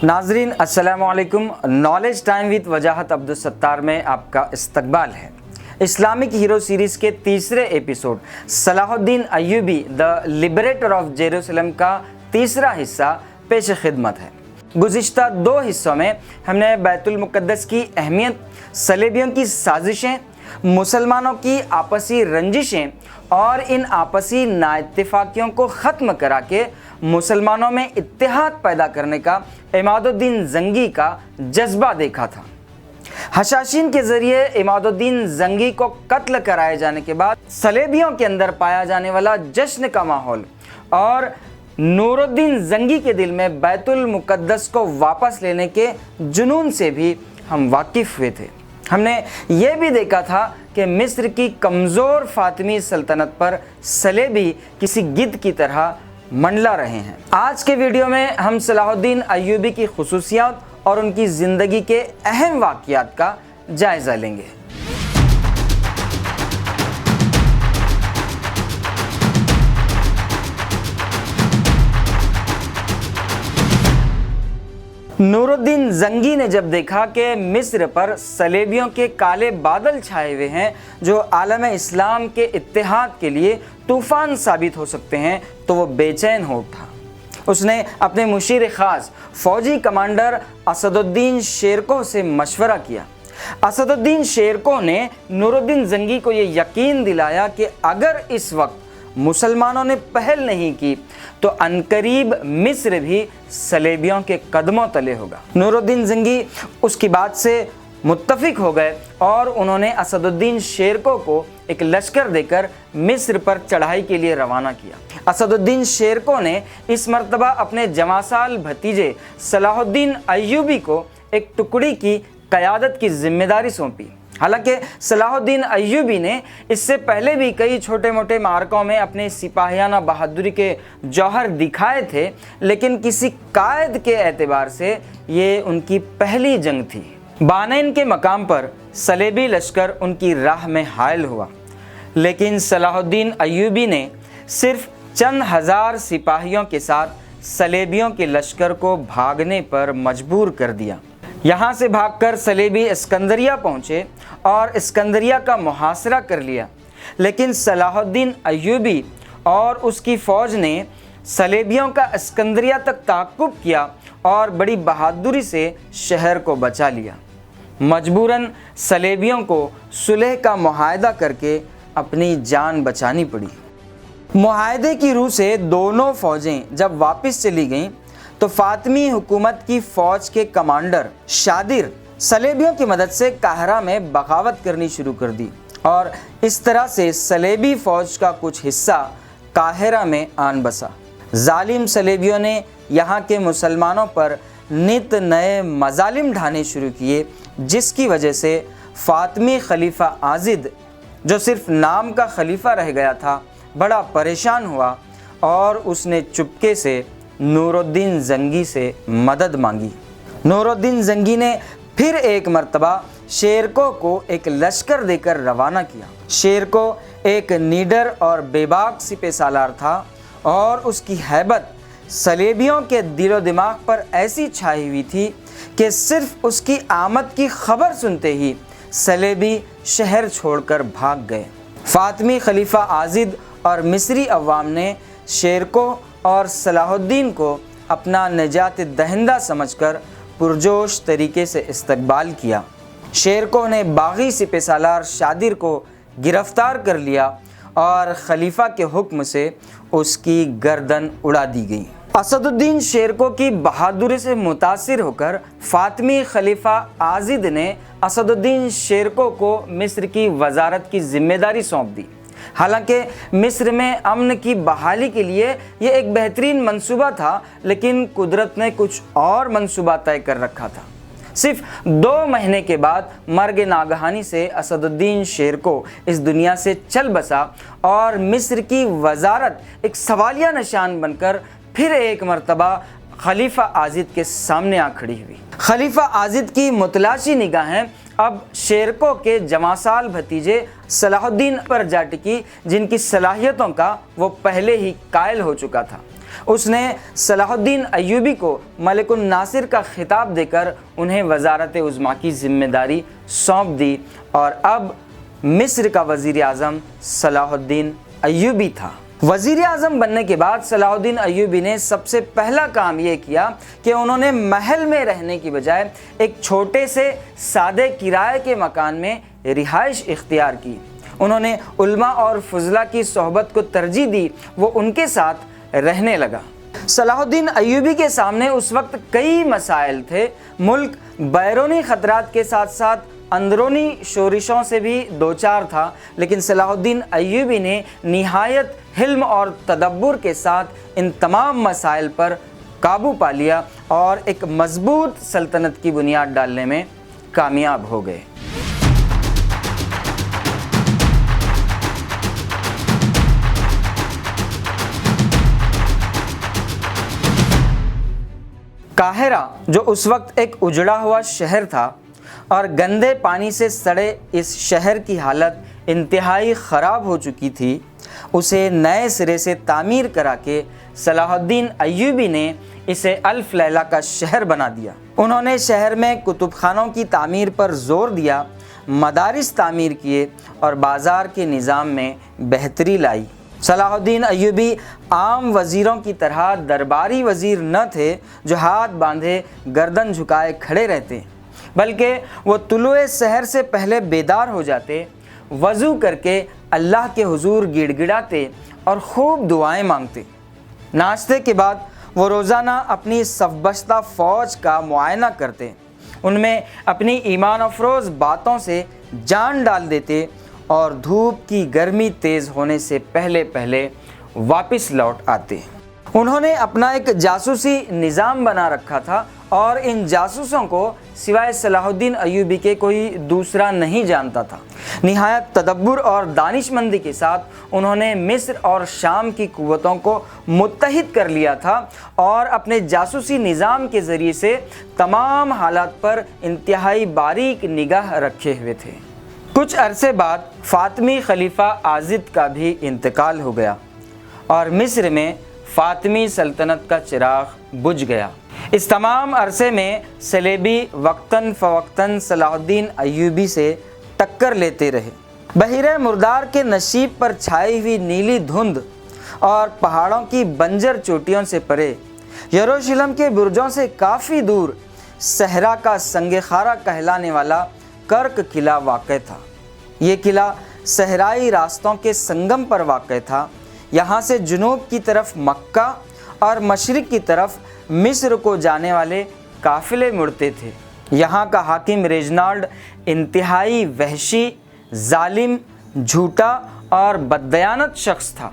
नाजरीन अस्सलाम वालेकुम। नॉलेज टाइम विद वजाहत अब्दुल सत्तार में आपका इस्तकबाल है। इस्लामिक हीरो सीरीज़ के तीसरे episode Salahuddin Ayyubi the liberator of Jerusalem का तीसरा हिस्सा पेश खिदमत है। गुज़िश्ता दो हिस्सों में हमने बैतुल मुक़द्दस की अहमियत, सलेबियों की साजिशें, मुसलमानों की आपसी रंजिशें और इन आपसी नाइत्तेफाकियों को ख़त्म करा के मुसलमानों में इत्तेहाद पैदा करने का इमादुद्दीन ज़ंगी का जज्बा देखा था। हशाशीन के ज़रिए इमादुद्दीन ज़ंगी को कत्ल कराए जाने के बाद सलेबियों के अंदर पाया जाने वाला जश्न का माहौल और नूरुद्दीन ज़ंगी के दिल में बैतुल मुक़द्दस को वापस लेने के जुनून से भी हम वाकिफ़ हुए थे। हमने ये भी देखा था कि मिस्र की कमज़ोर फ़ातिमी सल्तनत पर सलेबी किसी गिद्ध की तरह मंडला रहे हैं। आज के वीडियो में हम सलाहुद्दीन अय्यूबी की खुसूसियात और उनकी ज़िंदगी के अहम वाक़यात का जायज़ा लेंगे। नूरुद्दीन ज़ंगी ने जब देखा कि मिस्र पर सलेबियों के काले बादल छाए हुए हैं जो आलम इस्लाम के इत्तेहाद के लिए तूफ़ान साबित हो सकते हैं, तो वो बेचैन हो उठा। उसने अपने मुशीर ख़ास फ़ौजी कमांडर असदुद्दीन शेरको से मशवरा किया। असदुद्दीन शेरको ने नूरुद्दीन ज़ंगी को ये यकीन दिलाया कि अगर इस वक्त मुसलमानों ने पहल नहीं की तो अनकरीब मिस्र भी सलेबियों के कदमों तले होगा। नूरुद्दीन ज़ंगी उसकी बात से मुत्तफिक हो गए और उन्होंने असदुद्दीन शेरको को एक लश्कर देकर मिस्र पर चढ़ाई के लिए रवाना किया। असदुद्दीन शेरको ने इस मर्तबा अपने जमासाल भतीजे सलाहुद्दीन अय्यूबी को एक टुकड़ी की क़यादत की जिम्मेदारी सौंपी। हालांकि सलाहुद्दीन अय्यूबी ने इससे पहले भी कई छोटे मोटे मार्कों में अपने सिपाहियाना बहादुरी के जौहर दिखाए थे, लेकिन किसी कायद के एतबार से ये उनकी पहली जंग थी। बानैन के मकाम पर सलेबी लश्कर उनकी राह में हायल हुआ, लेकिन सलाहुद्दीन अय्यूबी ने सिर्फ चंद हज़ार सिपाहियों के साथ सलेबियों के लश्कर को भागने पर मजबूर कर दिया। यहाँ से भागकर सलेबी इस्कंदरिया पहुँचे और इस्कंदरिया का मुहासरा कर लिया, लेकिन सलाहुद्दीन अय्यूबी और उसकी फ़ौज ने सलेबियों का इस्कंदरिया तक ताक़ुब किया और बड़ी बहादुरी से शहर को बचा लिया। मजबूरन सलेबियों को सुलह का मुआहदा करके अपनी जान बचानी पड़ी। मुआहदे की रूह से दोनों फ़ौजें जब वापस चली गईं तो फ़ातिमी हुकूमत की फ़ौज के कमांडर शादिर सलेबियों की मदद से काहिरा में बगावत करनी शुरू कर दी और इस तरह से सलेबी फ़ौज का कुछ हिस्सा काहिरा में आन बसा। जालिम सलेबियों ने यहाँ के मुसलमानों पर नित नए मजालिम ढाने शुरू किए, जिसकी वजह से फ़ातिमी खलीफा आज़िद, जो सिर्फ नाम का खलीफा रह गया था, बड़ा परेशान हुआ और उसने चुपके से नूरुद्दीन ज़ंगी से मदद मांगी। नूरुद्दीन ज़ंगी ने फिर एक मर्तबा शेरको को एक लश्कर देकर रवाना किया। शेरको एक नीडर और बेबाक सिपह सालार था और उसकी हैबत सलेबियों के दिलो दिमाग पर ऐसी छाई हुई थी कि सिर्फ उसकी आमद की खबर सुनते ही सलेबी शहर छोड़कर भाग गए। फ़ातिमी खलीफा आज़िद और मिस्री अवाम ने शेरको और सलाहुद्दीन को अपना निजात दहिंदा समझकर पुरजोश तरीके से इस्तकबाल किया। शेरको ने बागी सिपह सालार शादिर को गिरफ्तार कर लिया और खलीफा के हुक्म से उसकी गर्दन उड़ा दी गई। असदुद्दीन शेरको की बहादुरी से मुतासिर होकर फ़ातिमी खलीफा आज़िद ने असदुद्दीन शेरको को मिस्र की वज़ारत की जिम्मेदारी सौंप दी। हालांकि मिस्र में अमन की बहाली के लिए ये एक बेहतरीन मंसूबा था, लेकिन कुदरत ने कुछ और मंसूबा तय कर रखा था। सिर्फ 2 महीने के बाद मर्ग नागहानी से असदुद्दीन शेरको इस दुनिया से चल बसा और मिस्र की वज़ारत एक सवालिया निशान बनकर फिर एक मर्तबा खलीफा आज़िद के सामने आ खड़ी हुई। खलीफा आज़िद की मुतलाशी निगाहें अब शेरको के जमासाल भतीजे सलाहुद्दीन पर जा टिकी, जिनकी सलाहियतों का वो पहले ही कायल हो चुका था। اس نے صلاح الدین ایوبی کو ملک الناصر کا خطاب دے کر انہیں وزارت عظمیٰ کی ذمہ داری سونپ دی اور اب مصر کا وزیر اعظم صلاح الدین ایوبی تھا۔ وزیر اعظم بننے کے بعد صلاح الدین ایوبی نے سب سے پہلا کام یہ کیا کہ انہوں نے محل میں رہنے کی بجائے ایک چھوٹے سے سادے کرائے کے مکان میں رہائش اختیار کی۔ انہوں نے علماء اور فضلاء کی صحبت کو ترجیح دی، وہ ان کے ساتھ رہنے لگا۔ صلاح الدین ایوبی کے سامنے اس وقت کئی مسائل تھے۔ ملک بیرونی خطرات کے ساتھ ساتھ اندرونی شورشوں سے بھی دوچار تھا، لیکن صلاح الدین ایوبی نے نہایت حلم اور تدبر کے ساتھ ان تمام مسائل پر قابو پا لیا اور ایک مضبوط سلطنت کی بنیاد ڈالنے میں کامیاب ہو گئے۔ قاہرہ، جو اس وقت ایک اجڑا ہوا شہر تھا اور گندے پانی سے سڑے اس شہر کی حالت انتہائی خراب ہو چکی تھی، اسے نئے سرے سے تعمیر کرا کے صلاح الدین ایوبی نے اسے الف لیلہ کا شہر بنا دیا۔ انہوں نے شہر میں کتب خانوں کی تعمیر پر زور دیا، مدارس تعمیر کیے اور بازار کے نظام میں بہتری لائی۔ صلاح الدین ایوبی عام وزیروں کی طرح درباری وزیر نہ تھے جو ہاتھ باندھے گردن جھکائے کھڑے رہتے، بلکہ وہ طلوع سحر سے پہلے بیدار ہو جاتے، وضو کر کے اللہ کے حضور گڑ گڑاتے اور خوب دعائیں مانگتے۔ ناشتے کے بعد وہ روزانہ اپنی صف بستہ فوج کا معائنہ کرتے، ان میں اپنی ایمان افروز باتوں سے جان ڈال دیتے اور دھوپ کی گرمی تیز ہونے سے پہلے واپس لوٹ آتے۔ انہوں نے اپنا ایک جاسوسی نظام بنا رکھا تھا اور ان جاسوسوں کو سوائے صلاح الدین ایوبی کے کوئی دوسرا نہیں جانتا تھا۔ نہایت تدبر اور دانش مندی کے ساتھ انہوں نے مصر اور شام کی قوتوں کو متحد کر لیا تھا اور اپنے جاسوسی نظام کے ذریعے سے تمام حالات پر انتہائی باریک نگاہ رکھے ہوئے تھے۔ کچھ عرصے بعد فاطمی خلیفہ عاضد کا بھی انتقال ہو گیا اور مصر میں فاطمی سلطنت کا چراغ بجھ گیا۔ اس تمام عرصے میں صلیبی وقتاً فوقتاً صلاح الدین ایوبی سے ٹکر لیتے رہے۔ بحیرہ مردار کے نشیب پر چھائی ہوئی نیلی دھند اور پہاڑوں کی بنجر چوٹیوں سے پرے، یروشلم کے برجوں سے کافی دور صحرا کا سنگ خارا کہلانے والا کرک قلعہ واقع تھا۔ یہ قلعہ صحرائی راستوں کے سنگم پر واقع تھا۔ یہاں سے جنوب کی طرف مکہ اور مشرق کی طرف مصر کو جانے والے قافلے مڑتے تھے۔ یہاں کا حاکم ریجنالڈ انتہائی وحشی، ظالم، جھوٹا اور بددیانت شخص تھا۔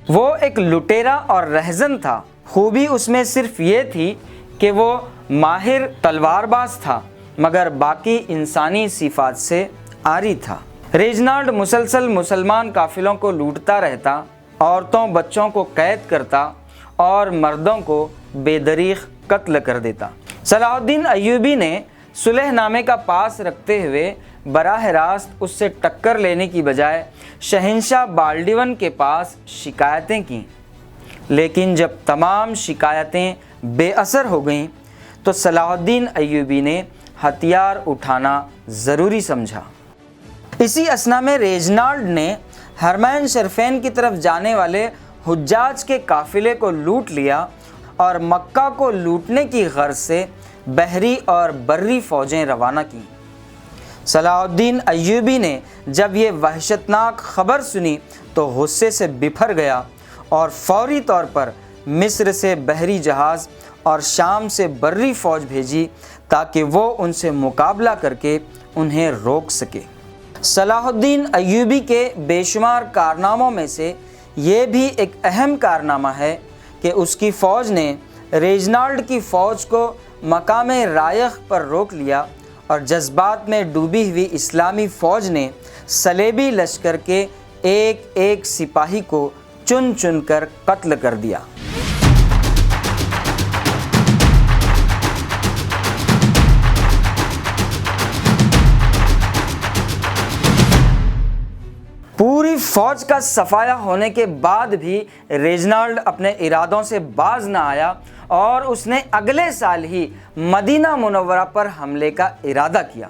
وہ ایک لٹیرا اور رہزن تھا۔ خوبی اس میں صرف یہ تھی کہ وہ ماہر تلوار باز تھا، مگر باقی انسانی صفات سے عاری تھا۔ ریجنالڈ مسلسل مسلمان قافلوں کو لوٹتا رہتا، عورتوں بچوں کو قید کرتا اور مردوں کو بے دریغ قتل کر دیتا۔ صلاح الدین ایوبی نے صلح نامے کا پاس رکھتے ہوئے براہ راست اس سے ٹکر لینے کی بجائے شہنشاہ بالڈیون کے پاس شکایتیں کیں، لیکن جب تمام شکایتیں بے اثر ہو گئیں تو صلاح الدین ایوبی نے ہتھیار اٹھانا ضروری سمجھا۔ اسی اثنا میں ریجنالڈ نے حرمین شریفین کی طرف جانے والے حجاج کے قافلے کو لوٹ لیا اور مکہ کو لوٹنے کی غرض سے بحری اور بری فوجیں روانہ کیں۔ صلاح الدین ایوبی نے جب یہ وحشتناک خبر سنی تو غصے سے بپھر گیا اور فوری طور پر مصر سے بحری جہاز اور شام سے بری فوج بھیجی تاکہ وہ ان سے مقابلہ کر کے انہیں روک سکے۔ صلاح الدین ایوبی کے بے شمار کارناموں میں سے یہ بھی ایک اہم کارنامہ ہے کہ اس کی فوج نے ریجنالڈ کی فوج کو مقام رائخ پر روک لیا اور جذبات میں ڈوبی ہوئی اسلامی فوج نے صلیبی لشکر کے ایک ایک سپاہی کو چن چن کر قتل کر دیا۔ पूरी फौज का सफाया होने के बाद भी रेजिनाल्ड अपने इरादों से बाज न आया और उसने अगले साल ही मदीना मुनव्वरा पर हमले का इरादा किया।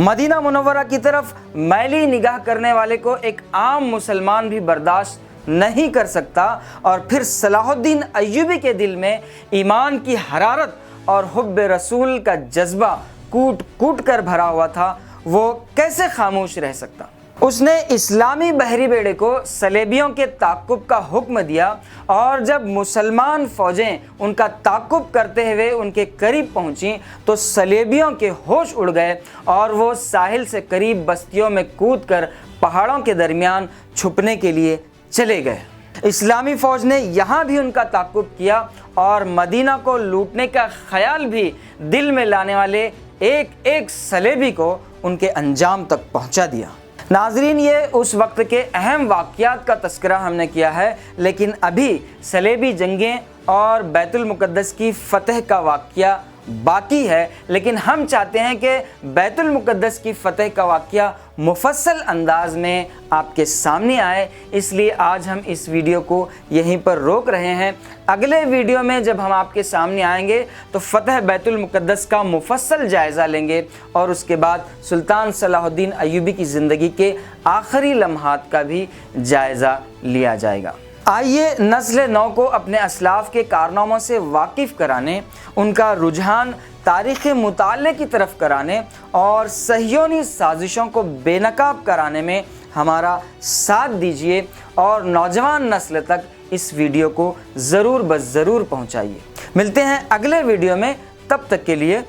मदीना मुनव्वरा की तरफ मैली निगाह करने वाले को एक आम मुसलमान भी बर्दाश्त नहीं कर सकता, और फिर सलाहुद्दीन अय्यूबी के दिल में ईमान की हरारत और हुब्ब रसूल का जज्बा कूट कूट कर भरा हुआ था, वो कैसे खामोश रह सकता। उसने इस्लामी बहरी बेड़े को सलेबियों के ताक़ुब का हुक्म दिया, और जब मुसलमान फ़ौजें उनका ताक़ुब करते हुए उनके करीब पहुंची तो सलेबियों के होश उड़ गए और वो साहिल से करीब बस्तियों में कूदकर पहाड़ों के दरमियान छुपने के लिए चले गए। इस्लामी फ़ौज ने यहाँ भी उनका ताक़ुब किया और मदीना को लूटने का ख्याल भी दिल में लाने वाले एक एक सलेबी को उनके अंजाम तक पहुँचा दिया। नाज़रीन, ये उस वक्त के अहम वाक़यात का तस्करा हमने किया है, लेकिन अभी सलेबी जंगें और बैतुल मुक़द्दस की फ़तह का वाक़या बाकी है। लेकिन हम चाहते हैं कि बैतुल मुक़द्दस की फ़तह का वाक़या मुफस्सल अंदाज में आपके सामने आए, इसलिए आज हम इस वीडियो को यहीं पर रोक रहे हैं। अगले वीडियो में जब हम आपके सामने आएंगे तो फ़तह बैतुल मुक़द्दस का मुफस्सल जायज़ा लेंगे और उसके बाद सुल्तान सलाहुद्दीन अय्यूबी की ज़िंदगी के आखिरी लम्हात का भी जायज़ा लिया जाएगा। आइए नस्ल नौ को अपने असलाफ के कारनामों से वाकिफ़ कराने, उनका रुझान तारीख़ मुताले की तरफ कराने और सहियोनी साजिशों को बेनकाब कराने में हमारा साथ दीजिए और नौजवान नस्ल तक इस वीडियो को ज़रूर ज़रूर पहुँचाइए। मिलते हैं अगले वीडियो में, तब तक के लिए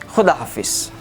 खुदा हाफिज़।